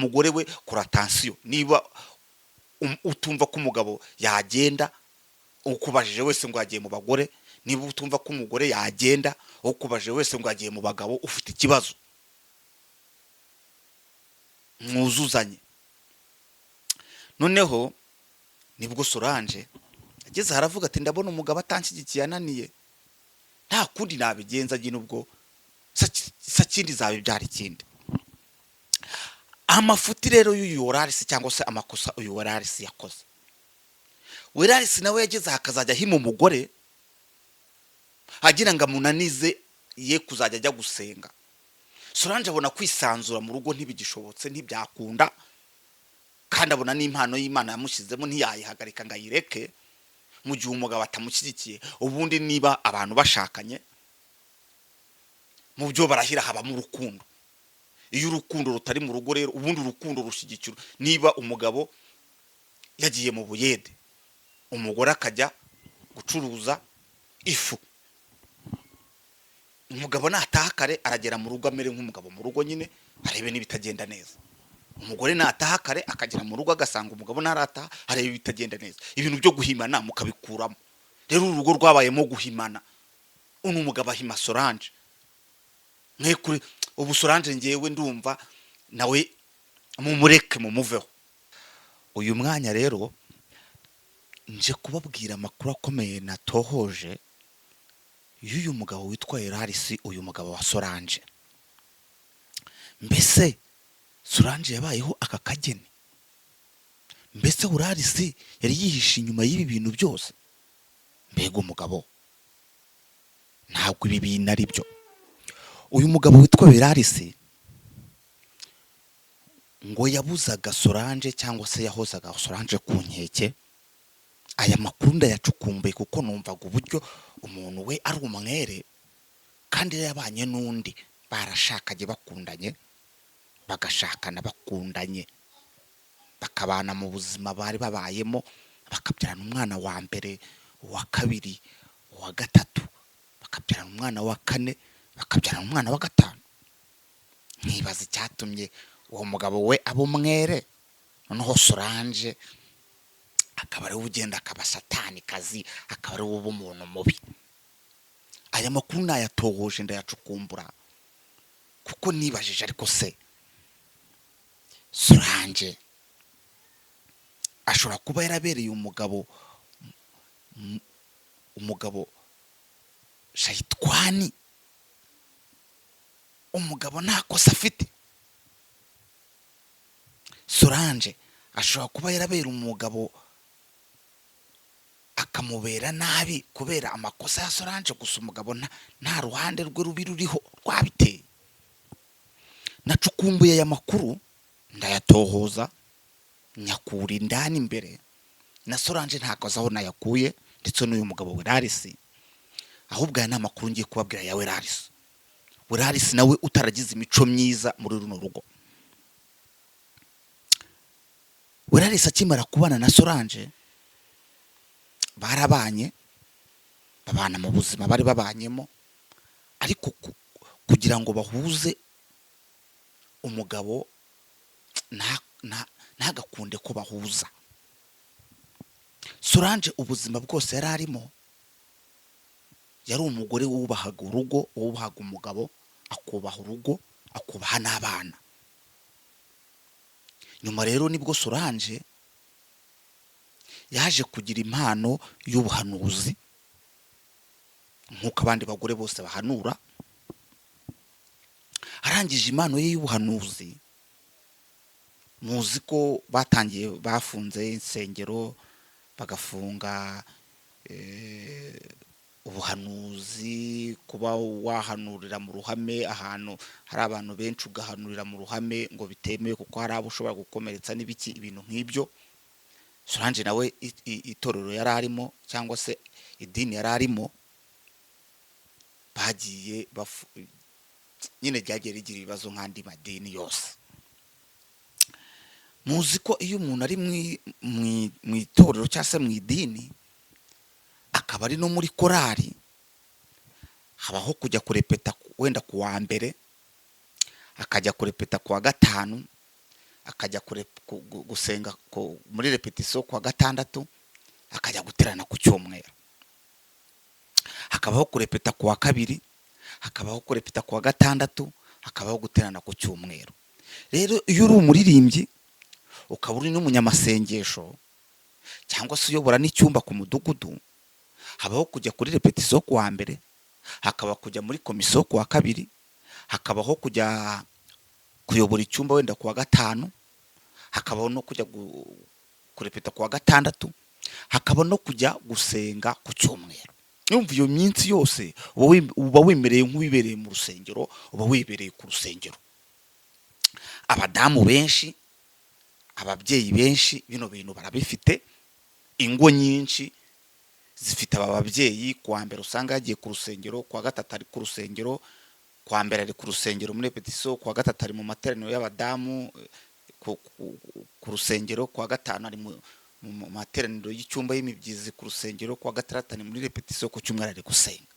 umugore we kora attention niba utumva ko umugabo yagenda ukubajije wese ngo agiye mu bagore, niba utumva ko umugore yagenda ukubajije wese ngo agiye mu bagabo, ufite ikibazo. Mwuzuzanye. Noneho nibwo Solange ageze haravuga ati ndabona umugabo atanshyigikiye ananiye, nta kundi nabigenza nyine ubwo sakindi zabe byari kindi. Amafuti rero y'uyu Werarisi cyangwa se amakosa uyu Werarisi yakoze, Werarisi nawe yageze hakazajya hima umugore agira ngo amunanize ye kuzajya ajya gusenga. Solange abona kwisanzura mu rugo ntibigishobotse, ntibyakunda, kandi abona n'impano y'Imana yamushyizemo ntiyayihagarika ngo ayireke mu gihe umugabo atamushyigikiye. Ubundi niba abantu bashakanye mu byo barahira habamo urukundo. Iyo urukundo rutari mu rugo rero ubundi urukundo rushyigikira. Niba umugabo yagiye mu buyede, umugore akajya gucuruza ifu, umugabo nataha kare aragera mu rugo amere nk'umugabo mu rugo nyine, arebe n'ibitagenda neza. Umugore nataha kare akagera mu rugo agasanga umugabo narataha arebe ibitagenda neza. Ibintu byo guhimana mukabikuramo. Rero urugo rwabayemo guhimana. Uno umugabo ahima Solange. Nkekuri ubu Solange ngewe ndumva nawe mumureke mumuveho. Uyu mwanya rero nje kubabwira amakuru akomeye natohoje y'uyu mugabo witwa Werarisi, uyu mugabo wa Solange. Mbese Solange yabayeho aka kageni? Mbese Werarisi yari yihishe inyuma y'ibi bintu byose? Mbega umugabo ntabwo ibi bintu ari byo. Uyu mugabo witwa Werarisi ngo yabuzaga Solange cyangwa se yahozaga Solange ku nkeke. Aya makuru ndayacukumbuye kuko numvaga uburyo umuntu we ari umwere kandi yabanye n'undi barashakanye bakundanye, bagashakana bakundanye, bakabana mu buzima bari babayemo, bakabyarana umwana wa mbere, uwa kabiri, uwa gatatu, bakabyarana umwana wa kane, bakabyarana umwana wa gatanu. Nkibaza icyatumye uwo mugabo we aba umwere, noneho Solange akaba ari ugenda akaba satani kazi, akaba ari ubu umuntu mubi. Aya makuru nayatohoje ndayacukumbura kuko nibajije, ariko se Solange ashobora kuba yarabereye umugabo shayitwani, umugabo nta kosa afite? Solange ashobora kuba yarabera umugabo akamubera nabi kubera amakosa ya Solange, gusa umugabo nta ruhande rwe rubi ruriho rwabiteye. Nacukumbuye aya makuru ndayatohoza nyakura indani imbere, na Solange ntakaza aho nayakuye, ndetse n'uyu mugabo Werarisi. Ahubwo aya n'amakuru ngiye kubabwira ya Werarisi. Werarisi nawe utaragize imico myiza muri runo rugo. Werarisi akimara kubana na Solange barabanye, babana mu buzima bari babanyemo, ariko kugira ngo bahuze umugabo ntagakunde ko bahuza. Solange ubuzima bwose yari arimo yari umugore wubahaga urugo, wubahaga umugabo, akubaha urugo, akubaha n'abana. Nyuma rero nibwo Solange yaje kugira impano y'ubuhanuzi nk'uko abandi bagore bose bahanura. Arangije impano ye y'ubuhanuzi, muzi ko bafunze insengero, bagafunga ubuhanuzi, kuba wahanurira mu ruhame ahantu hari abantu benshi, ugahanurira mu ruhame ngo bitemewe kuko hari abo ushobora gukomeretsa n'ibiki, ibintu nk'ibyo. Solange nawe itorero yari arimo cyangwa se idini yari arimo bagiye nyine ryagiye rigira ibibazo nk'andi madini yose. Muzi ko iyo umuntu ari mu itorero cyangwa se mu idini akaba ari no muri korari, habaho kujya kurepeta wenda ku wa mbere, akajya kurepeta ku wa gatanu, akajya gusenga muri repetition kwa gatandatu, akajya guterana ku cyumweru. Hakabaho kurepeta kuwa kabiri, hakabaho kurepeta kuwa gatandatu, hakabaho guterana ku cyumweru. Rero iyo uri umuririmbyi ukaba uri n'umunyamasengesho cyangwa se uyobora n'icyumba ku mudugudu, habaho kujya kuri repetition kuwa mbere, hakaba kujya muri komisiyo kuwa kabiri, hakabaho kujya kuyobora icyumba wenda kuwa gatanu, hakabaho no kujya kurepeta kuwa gatandatu, hakaba no kujya gusenga ku cyumweru. Numva iyo minsi yose uba wemereye nk'uwibereye mu rusengero, uba wibereye ku rusengero. Abadamu benshi, ababyeyi benshi bino bintu barabifite. Ingo nyinshi zifite aba babyeyi, kuwa mbere usanga yagiye ku rusengero, kuwa gatatu ari ku rusengero, kuwa mbere ari ku rusengero muri repetition, kuwa gatatu ari mu materaniro y'abadamu ku rusengero, kuwa gatanu ari mu materaniro y'icyumba y'imibyizi ku rusengero, kuwa gatandatu ari muri repetition, ku cyumweru ari gusenga.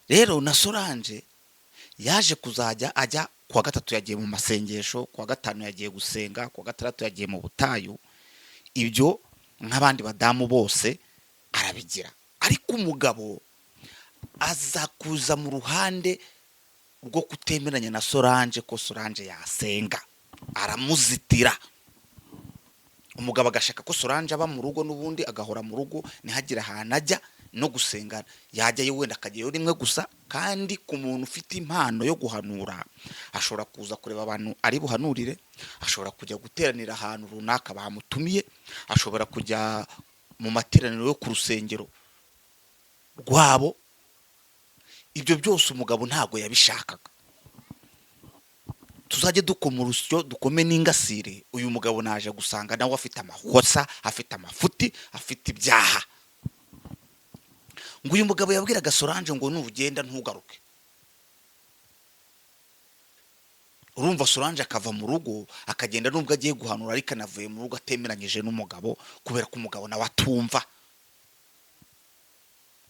Rero na Solange yaje kuzajya ajya kuwa gatatu yagiye mu masengesho, kuwa gatanu yagiye gusenga, kuwa gatandatu yagiye mu butayu. Ibyo nk'abandi badamu bose arabigira. Ariko umugabo aza kuza mu ruhande rwo kutemeranya na Solange ko Solange yasenga, aramuzitira. Umugabo agashaka ko Solange aba mu rugo, n'ubundi agahora mu rugo, ntihagira ahantu ajya no gusenga. Yajyayo wenda akajyayo rimwe gusa, kandi ku muntu ufite impano yo guhanura ashobora kuza kureba abantu ari buhanurire, ashobora kujya guteranira ahantu runaka bamutumiye, ashobora kujya mu materaniro yo ku rusengero rwabo. Ibyo byose umugabo ntago yabishakaga. Tuzajye dukoma urusyo dukome n'ingasire, uyu mugabo naje gusanga nawe afite amakosa, afite amafuti, afite ibyaha. Ngo uyu mugabo yabwiraga Solange ngo nugenda ntugaruke. Urumva Solange akava mu rugo akagenda nubwo agiye guhanura, ariko anavuye mu rugo atemeranyije n'umugabo, kubera ko umugabo nawe atumva.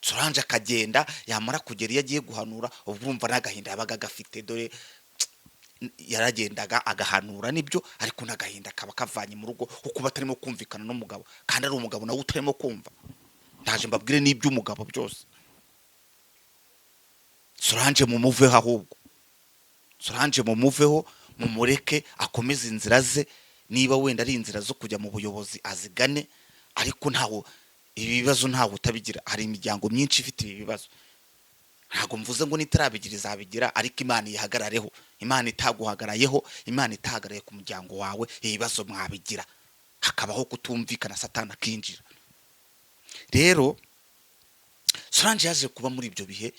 Solange akagenda, yamara kugera iyo agiye guhanura, urumva n'agahinda yabaga gafite, dore yaragendaga agahanura nibyo, ariko n'agahinda kaba kavanye mu rugo kuko batarimo kumvikana n'umugabo, kandi ari umugabo nawe utarimo kumva. Ndaje mbabwire n'ibyo umugabo byose. Solange mumuveho, ahubwo Solange mumuveho, mumureke akomeze inzira ze. Niba wenda ari inzira zo kujya mu buyobozi azigane, ariko ntawo ibibazo ntawo utabigira. Hari imiryango myinshi ifite ibi bibazo. Ntago mvuze ngo nitarabigira izabigira, ariko Imana ihagarareho. Imana itaguhagarayeho, Imana itahagaraye ku muryango wawe, ibibazo mwabigira, hakabaho kutumvikana, Satani akinjira. Rero Solange yaje kuba muri ibyo bihe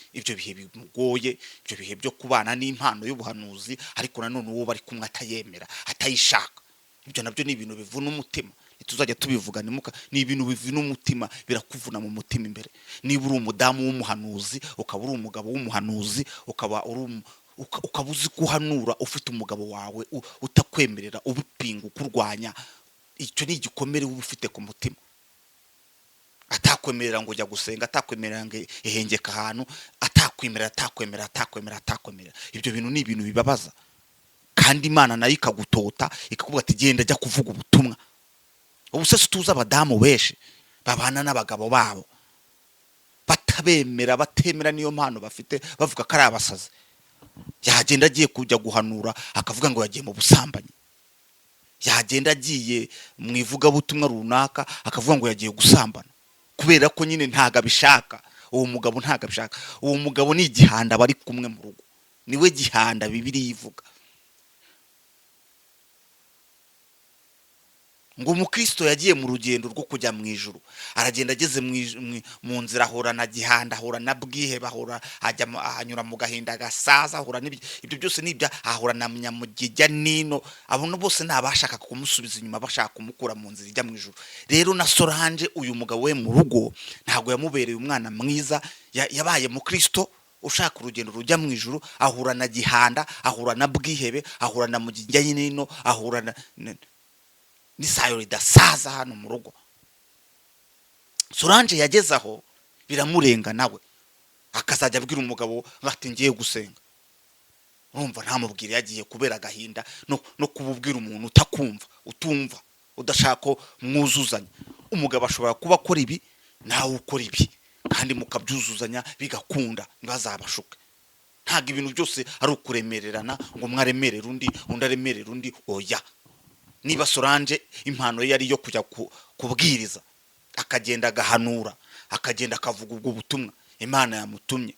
bimugoye, ibyo bihe byo kubana n'impano y'ubuhanuzi, ariko nanone uwo bari kumwe atayemera, atayishaka. Ibyo nabyo ni ibintu bivuna umutima. Tuzajya tubivuga ni ibintu bivuna umutima, birakuvuna mu mutima imbere. Niba uri umudamu w'umuhanuzi, ukaba uri umugabo w'umuhanuzi, ukaba uzi guhanura, ufite umugabo wawe utakwemerera, ubipinga, ukurwanya, icyo ni igikomere uba ufite ku mutima. Atakwemerera ngo ujya gusenga, atakwemerera ngo ihengeka ahantu, atakwemerera. Ibyo bintu ni ibintu bibabaza, kandi Imana nayo ikagutota, ikakuvuga ati genda ajya kuvuga ubutumwa. Ubu se tuza abadamu benshi babana n'abagabo babo batemera niyo mpano bafite, bavuga ko ari abasazi. Yagenda agiye kujya guhanura akavuga ngo yagiye mu busambanyi, yagenda agiye mu ivugabutumwa runaka akavuga ngo yagiye gusambana, kubera ko nyine ntago abishaka. Uwo mugabo ntago abishaka. Uwo mugabo ni igihanda bari kumwe mu rugo, niwe gihanda Bibiliya ivuga. Ngo umukristo yagiye mu rugendo rwo kujya mu ijuru, aragenda ageze mu nzira ahura na gihanda, ahura na bwihebe, anyura mu gahinda gasaza, ahura ibyo byose nibya, ahura na Nyamugijya Nino. Abo bose nabashaka kumusubiza inyuma, bashaka kumukura mu nzira ijya mu ijuru. Rero na Solange uyu mugabo we mu rugo ntago yamubereye umwana mwiza. Yabaye mu Kristo ushaka urugendo rujya mu ijuru, ahura na gihanda, ahura na bwihebe, ahura na Nyamugijya Nino, ahura n'isayo ridasaza hano mu rugo. Solange yageze aho biramurenga, nawe akazajya abwira umugabo ati ngiye gusenga. urumva ntamubwire yagiye kubera agahinda no kububwira umuntu utakumva utumva udashaka ko mwuzuzanya. Umugabo ashobora kuba akora ibi nawe ukora ibi kandi mukabyuzuzanya bigakunda ntibazabashuke. Ntabwo ibintu byose ari ukuremererana ngo mwaremerera undi aremerera undi. Oya, niba Solange impano ye yari yo kujya kubwiriza akagenda agahanura akagenda akavuga ubwo butumwa Imana yamutumye,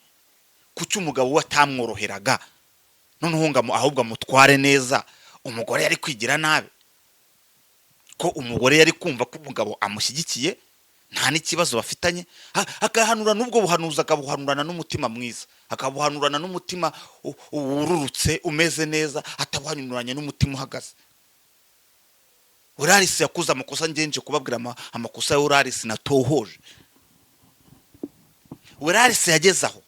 kuki umugabo we atamworoheraga noneho ahubwo amutware neza? Umugore yari kwigira nabi ko umugore yari kumva ko umugabo amushyigikiye nta n'ikibazo bafitanye, akahanura n'ubwo buhanuza akabuhanurana n'umutima mwiza, akabuhanurana n'umutima ururutse umeze neza, atabuhanuranye n'umutima uhagaze. Urarisi yakuze amakosa ngenje kubabwira amakosa ya Urarisi natohoje. Urarisi yagezaho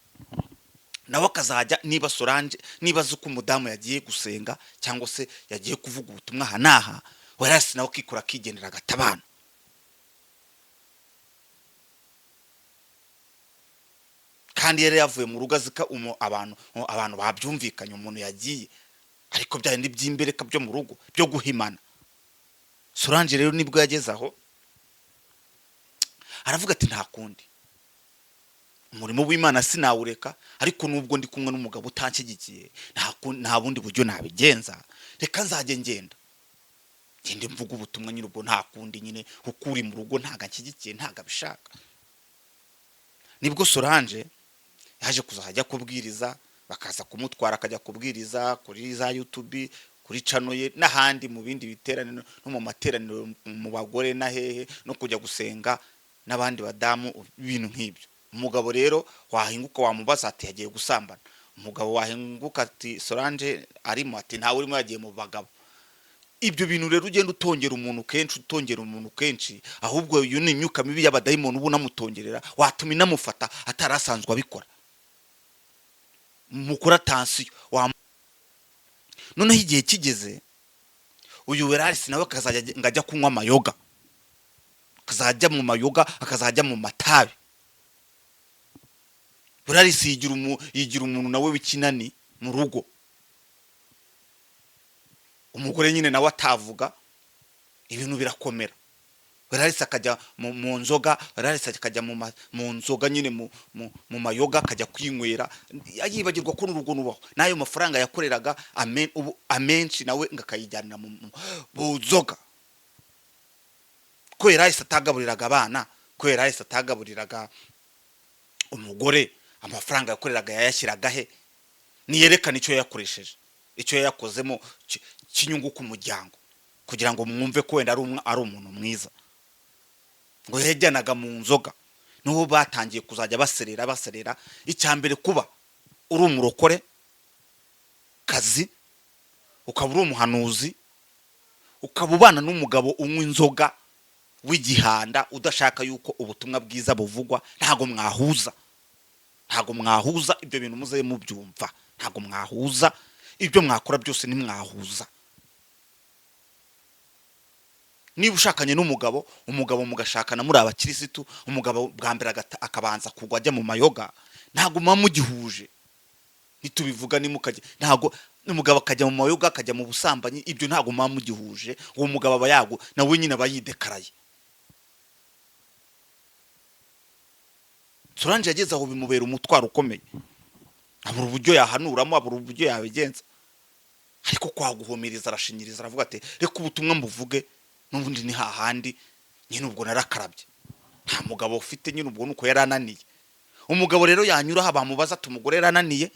nawe akazajya niba Solange niba zuko umudamu yagiye gusenga cyangwa se yagiye kuvuga ubutumwa hanaha, Urarisi nawe kikora kigendera gatabana. Kandi yari yavuye mu rugo azika abantu babyumvikanye umuntu yagiye, ariko byari by'imbereka byo mu rugo byo guhimana. Solange rero nibwo yagezaho aravuga ati nta kundi umurimo w'Imana sinawureka, ariko nubwo ndi kumwe n'umugabo utanshyigikiye nta bundi buryo nabigenza, reka nzajye ngende mvuga ubutumwa nyine ubwo nta kundi nyine ukuri mu rugo ntaga nshyigikiye ntaga bishaka. Nibwo Solange yaje kuzajya kubwiriza, bakaza kumutwara akajya kubwiriza kuri za YouTube, kuri channel ye n'ahandi mu bindi biteraniro no mu materaniro mu bagore na hehe no kujya gusenga n'abandi badamu ibintu nk'ibyo. Umugabo rero wahinguka wamubaza ati yagiye gusambana, umugabo wahinguka ati Solange arimo ati ntawe urimo yagiye mu bagabo. Ibyo bintu rero ugenda utongera umuntu kenshi ahubwo uyu ni imyuka mibi y'abadayimoni ubu namutongerera watuma inamufata atarasanzwe abikora. Mukora tension noneho igihe kigeze uyu Urarisi nawe akazajya ngajya kunywa amayoga, akazajya mu mayoga akazajya mu matabi. Urarisi yigira umuntu nawe w'ikinani mu rugo, umugore nyine nawe atavuga, ibintu birakomera. Urarisi akajya mu nzoga, Urarisi akajya mu nzoga nyine mu mayoga akajya kwinywera, yibagirwa ko n'urugo nubaho nayo mafaranga yakoreraga amenshi nawe ngakayijyanira mu nzoga. Ko Urarisi atagaburiraga abana, ko Urarisi atagaburiraga umugore, amafaranga yakoreraga yayashyiraga he? Niyerekana icyo yakoresheje, icyo yakozemo kinyungu ku muryango, kugira ngo mwumve ko wenda ari umuntu mwiza. Ngo yajyanaga mu nzoga, n'ubu batangiye kuzajya baserera. Icyambere kuba uri umurokore kazi, ukaba uri umuhanuzi, ukaba ubana n'umugabo unywa inzoga w'igihanda udashaka yuko ubutumwa bwiza buvugwa, ntago mwahuza ibyo bintu muze mubyumva, ntago mwahuza ibyo mwakora byose nimwahuza. Niba ushakanye n'umugabo mugashakana muri abakirisitu, umugabo bwa mbere akabanza kugwa ajya mu mayoga, ntago mugihuje. Nitubivuga nimukajye ntago umugabo akajya mu mayoga akajya mu busambanyi, ibyo ntago mugihuje. Uwo mugabo aba yago nawe nyine abayidekaraye. Solange yageze aho bimubera umutwaro ukomeye, abura uburyo yahanuramo, abura uburyo yabigenza, ariko kwaguhomiriza arashinyiriza aravuga ati reka ubutumwa mbuvuge n'ubundi ni hahandi nyine ubwo narakarabye. Nta mugabo ufite nyine ubwo nuko yarananiye. Umugabo rero yanyura bamubaza ati umugore yarananiye,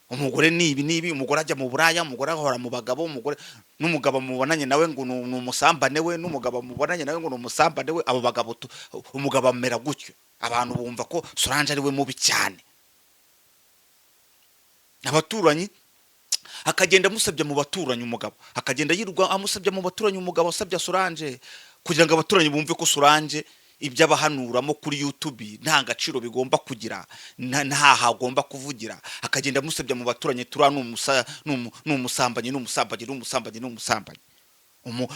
umugore nibi umugore ajya mu buraya, umugore ahora mu bagabo, umugore n'umugabo mubonanye nawe ngo numusambane we, n'umugabo mubonanye nawe ngo numusambane we. Abo bagabo umugabo amera gutyo, abantu bumva ko Solange ari we mubi cyane. Abaturanyi akagenda amusabye mu baturanyi, umugabo akagenda yirwa amusabye mu baturanyi, umugabo asabye Solange, kugira ngo abaturanyi bumve ko Solange ibyo abahanuramo kuri YouTube nta gaciro bigomba kugira, nta hagomba kuvugira. Akagenda amusabye mu baturanyi tura n'umusambanyi.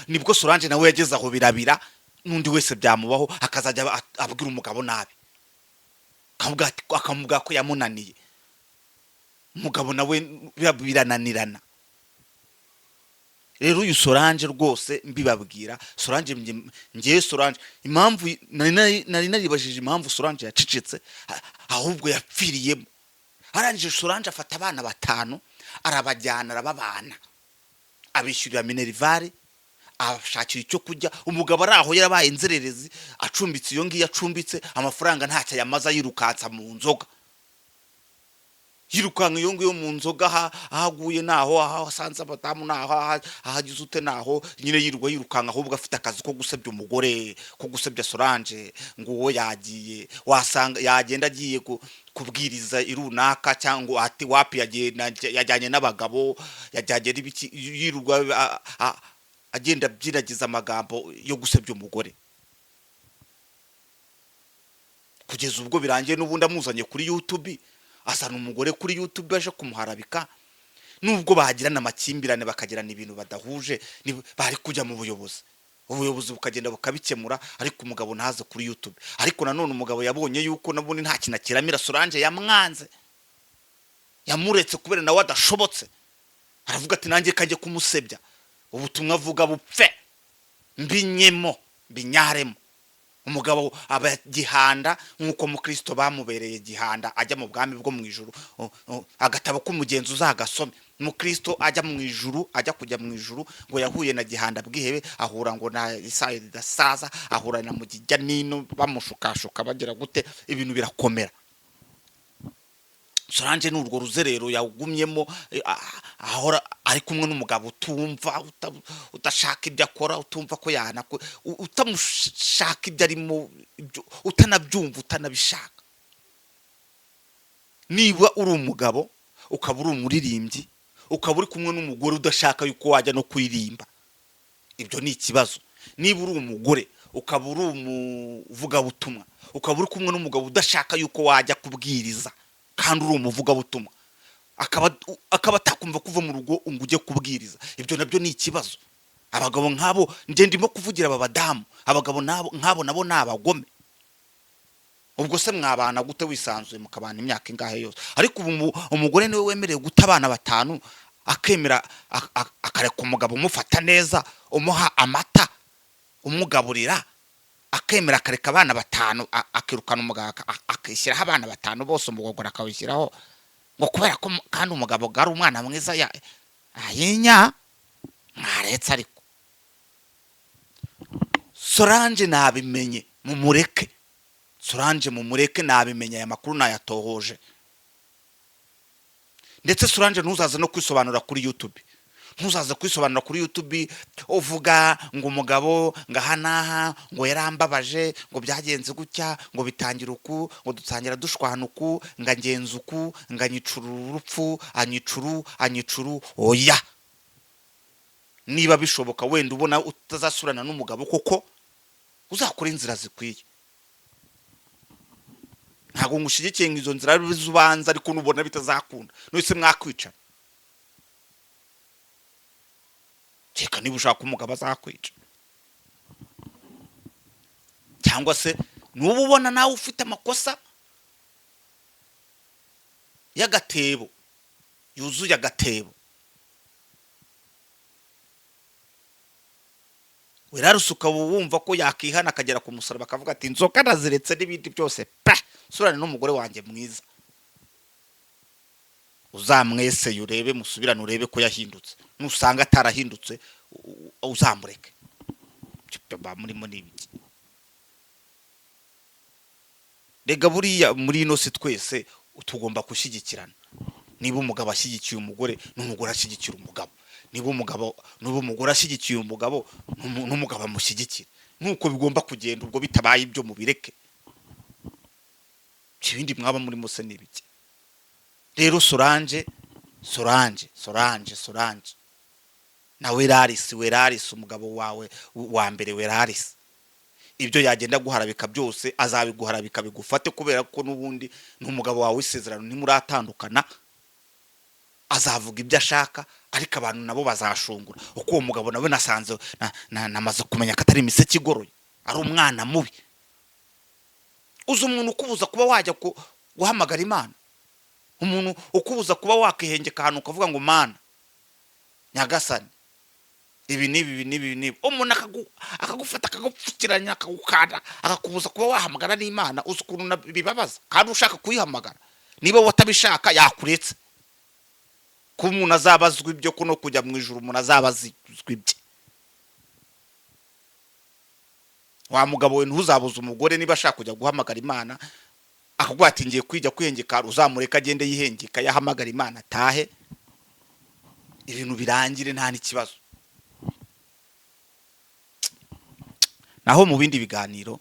Nibwo Solange nawe yageze aho birabira, n'undi wese byamubaho akazajya abwira umugabo nabi, akamuga ko yamunaniye. umugabo nawe birananirana. Rero uyu Solange rwose mbibabwira, Solange ngiye Solange impamvu nari naribajije impamvu Solange yacicitse, ahubwo yapfiriyemo. Arangije Solange afata abana 5 arabajyana arababana, abishyurira minerivare, abashakira icyo kujya. Umugabo ari aho yarabaye inzererezi, acumbitse iyo ngiye acumbitse, amafaranga ntacyo yamaza yirukansa mu nzoga, yirukanka iyo ngiyo mu nzoga, ahaguye naho, ahasanze abadamu naho, ahagize ute naho, nyine yirwa yirukanka, ahubwo afite akazi ko gusebya umugore, ko gusebya Solange ngo uwo yagiye, wasanga yagenda agiye kubwiriza irunaka, cyangwa ati wapi yajyanye n'abagabo, yajyanye n'ibiki, yirwa agenda byiragiza amagambo yo gusebya umugore, kugeza ubwo birangiye n'ubundi amuzanye kuri YouTube. Asana umugore kuri YouTube aje kumuharabika, nubwo bagirana amakimbirane bakagirana ibintu badahuje, bari kujya mu ubuyobozi bukagenda bukabikemura, ariko umugabo ntaze kuri YouTube. Ariko nanone umugabo yabonye yuko nabundi nta kintu kiramira Solange, yamwanze, yamuretse kubera nawe adashobotse, aravuga ati nanjye kajye kumusebya, ubutumwa avuga bupfe, mbinyemo binyaremo. Umugabo aba gihanda nkuko mu Kristo bamubereye gihanda, ajya mu bwami bwo mu ijuru. Agatabo k'umugenzi uzagasome, mu Kristo ajya mu ijuru, ajya kujya mu ijuru, ngo yahuye na gihanda bwihebe, ahura ngo na Isayi dasaza, ahura na mugijya nino, bamushukashuka bagira gute, ibintu birakomera. Solange n'urwo ruzerero yagumyemo, ahora ari kumwe n'umugabo utumva, udashaka ibyo akora, utumva ko utamushaka ibyo arimo, utanabyumva, utanabishaka. Niba uri umugabo ukaba uri umuririmbyi, ukaba uri kumwe n'umugore udashaka yuko wajya no kuririmba, ibyo ni ikibazo. Niba uri umugore ukaba uri umuvuga butumwa, ukaba uri kumwe n'umugabo udashaka yuko wajya kubwiriza, kandi uri umuvuga butumwa, akaba atakumva kuva mu rugo ngo ujye kubwiriza, ibyo nabyo ni ikibazo. Abagabo nkabo nje ndimo kuvugira aba badamu, abagabo nkabo nabo nabagome. Ubwo se mwabana gute wisanzuye mukabana imyaka ingahe yose? Ariko umugore niwe wemereye guta abana 5, akemera akareka umugabo umufata neza, umuha amata, umugaburira, akemera akareka abana 5, akirukana umugabo akishyiraho abana 5 bose, umugogora akawishyiraho, ngo kubera ko kandi umugabo gari umwana mwiza ayinya mwaretse. Ariko Solange nabimenye, mumureke. Solange mumureke, nabimenye, aya makuru nayatohoje. Ndetse Solange ntuzaze no kwisobanura kuri YouTube, ntuzaze kwisobanura kuri YouTube uvuga ngo umugabo ngahanaha ngo yarambabaje, ngo byagenze gutya, ngo bitangira uku, ngo dutangira dushwana uku, ngangenza uku, nganyicuru urupfu, anyicuru. Oya, niba bishoboka wenda ubona utazasurana n'umugabo koko, uzakora inzira zikwiye. Ntago ngushigikiye ngo izo nzira bizubanza, ariko nubona bitazakunda nose mwakwica. Teka niba ushaka umugabo azakwica, cyangwa se nuba ubona nawe ufite amakosa y'agatebo, yuzuye agatebo, werarusuka wumva ko yakihana akagera ku musaraba akavuga ati inzoka naziretse n'ibindi byose, surane n'umugore wanjye mwiza, uzamwese urebe, musubirane urebe ko yahindutse. Nusanga atarahindutse uzamureke. Ba murimo n'ibiki. Rega buriya muri ino si twese tugomba gushyigikirana. Niba umugabo ashyigikiye umugore, n'umugore ashyigikira umugabo. Niba umugore ashyigikiye umugabo, n'umugabo amushyigikira. Nuko bigomba kugenda, ubwo bitabaye ibyo mubireke. Ibindi mwaba muri mose n'ibiki. Rero Solange na Werarisi umugabo wawe wa mbere Werarisi, ibyo yagenda guharabika byose azabiguharabika bigufate, kubera ko nubundi n'umugabo wawe isezerano ntimuratandukana. Azavuga ibyo ashaka, ariko abantu nabo bazashungura. Uko uwo mugabo nawe nasanze namaze kumenya ko atari imiseke igoroye, ari umwana mubi. Uzi umuntu ukubuza kuba wajya guhamagara Imana, umuntu ukubuza kuba wakihengeka ahantu ukavuga ngo mana nyagasani ibi nibi umuntu akagufata akagupfukiranya akagukanda akakubuza kuba wahamagara n'Imana uzi ukuntu bibabaza kandi ushaka kuyihamagara niba watabishaka yakuretse ko umuntu azabazwa ibyo kuno kujya mu ijuru umuntu azabazwa ibye wa mugabo we ntuzabuza umugore niba ashaka kujya guhamagara Imana akagwa ati ngiye kwijya kwihengeka uzamureka agende yihengeka yahamagara Imana tahe ibintu birangire nta n'ikibazo. Naho mu bindi biganiro